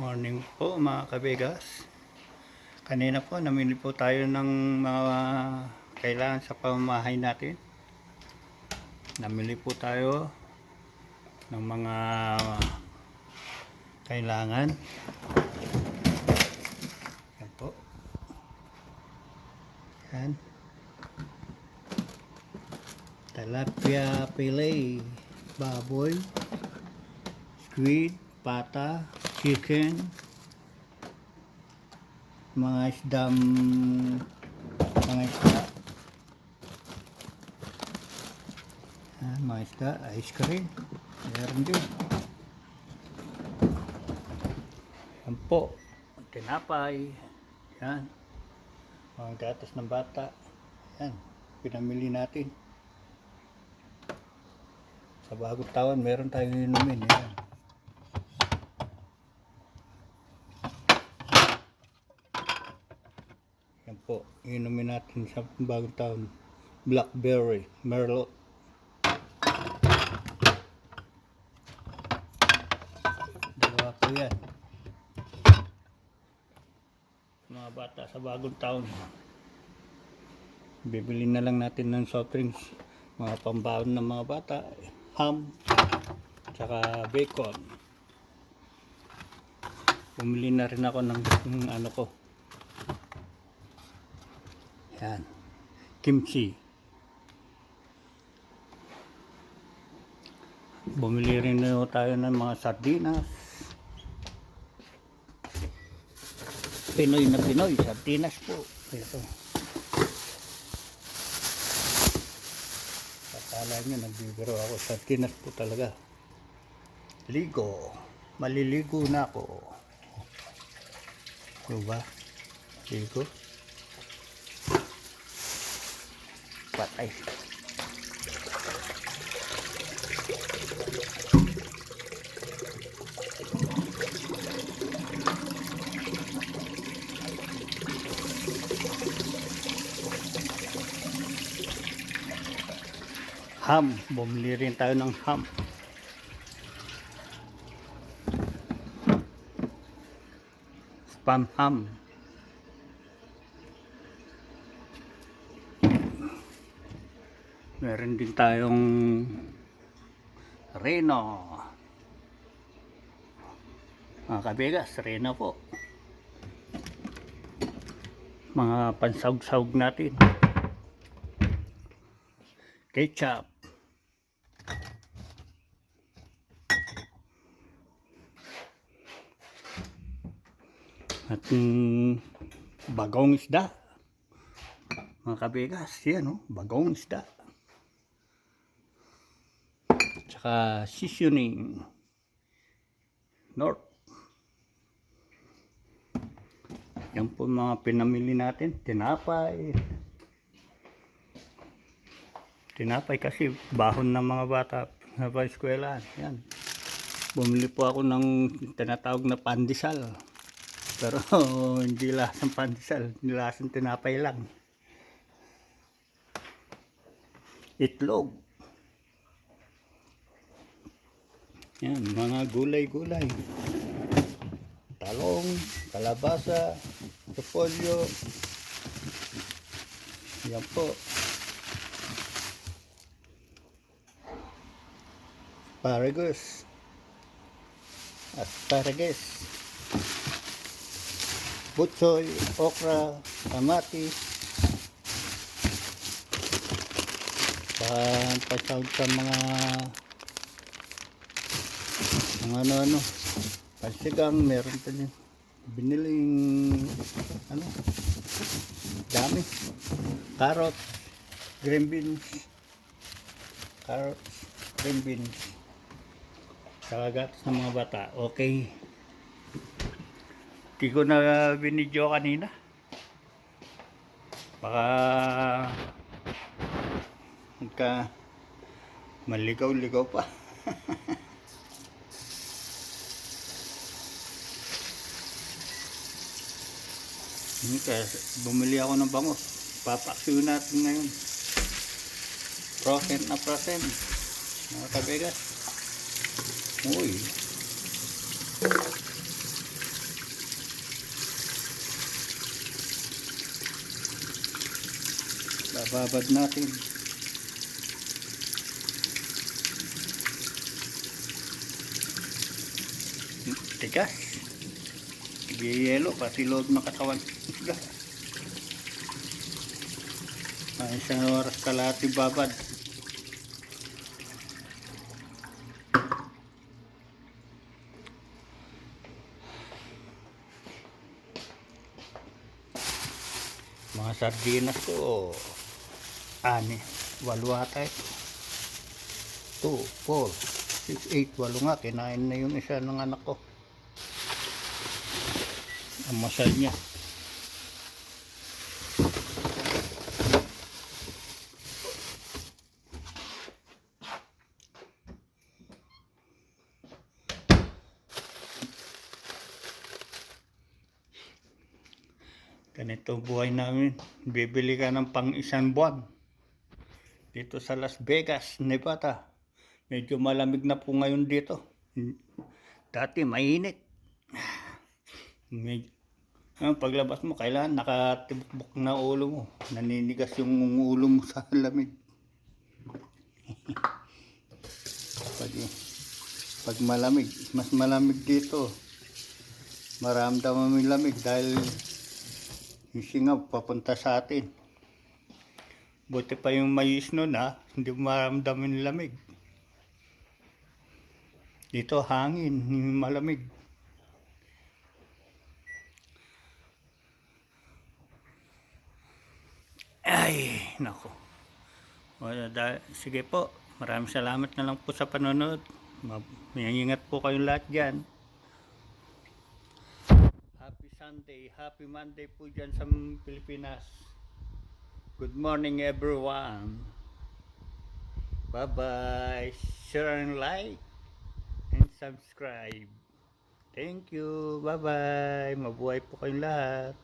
Morning po mga kabegas. Kanina po namili po tayo ng mga kailangan sa pamamahay natin. Namili po tayo ng mga kailangan. Yan po. Yan. Tilapia fillet, baboy, squid, pata, chicken, mga isda, ice cream, meron din. Yan po, tinapay, yan, mga gatas ng bata, yan, pinamili natin. Sa bagong taon, meron tayong inumin, yan. Yan po, inumin natin sa bagong taon. Blackberry, Merlot. Dalawa po yan. Mga bata sa bagong taon. Bibili na lang natin ng soft drinks. Mga pambaon ng mga bata. Ham, tsaka bacon. Bumili na rin ako ng ano ko. Yan. Kimchi. Bumili rin na tayo ng mga sardinas. Pinoy na Pinoy, sardinas po. Ito. Akala nyo, nagbibiro ako. Sardinas po talaga. Ligo. Maliligo na ako. Diba? Ligo. Patay. Ham, bumili rin tayo ng ham. Spam ham. Meron din tayong Reno. Mga kabegas, Reno po. Mga pansawg-sawg natin. Ketchup. At bagong isda. Mga kabegas, yan o, bagong isda. Tsaka seasoning. North. Yan po mga pinamili natin. Tinapay. Tinapay kasi bahon ng mga bata sa eskwelahan. Yan. Bumili po ako ng tinatawag na pandesal. Pero hindi lasang pandesal, hindi lasang tinapay lang. Itlog. Yan, mga gulay-gulay. Talong, kalabasa, repolyo. Yan po. Asparagus. Asparagus. Butsoy, okra, kamatis. Pasawd sa mga ano-ano. Pansigang, meron pa din. Biniling ano, dami. Carrot, green beans. Carrots, green beans. Saka gatas ng mga bata. Okay. Hindi ko na binidyo kanina. Baka maligaw-ligaw pa. Kaya bumili ako ng bangus. Papaksiw natin ngayon. Frozen na frozen. Mga kabegas. Uy. Babad natin. Tigas. Yelo pati loob ng katawan. Isang oras kalahati babad. Mga sardinas ko, 8 ata ito. 2, 4, 6, 8, 8 nga. Kinain na yung isa ng anak ko. Ang masal niya. Ganito buhay namin. Bibili ka ng pang isang buwan. Dito sa Las Vegas, Nevada. Medyo malamig na po ngayon dito. Dati mainit. Paglabas mo, kailangan nakatibok na ulo mo. Naninigas yung ulo mo sa lamig. Pag malamig, mas malamig dito. Maramdaman mo yung lamig dahil yung singaw papunta sa atin. Buti pa yung may snow na, hindi mo maramdaman yung lamig. Dito hangin, yung malamig. Ay, nako. Sige po, maraming salamat na lang po sa panonood. Ingat po kayong lahat dyan. Happy Sunday, happy Monday po dyan sa Pilipinas. Good morning everyone. Bye-bye. Share and like and subscribe. Thank you. Bye-bye. Mabuhay po kayong lahat.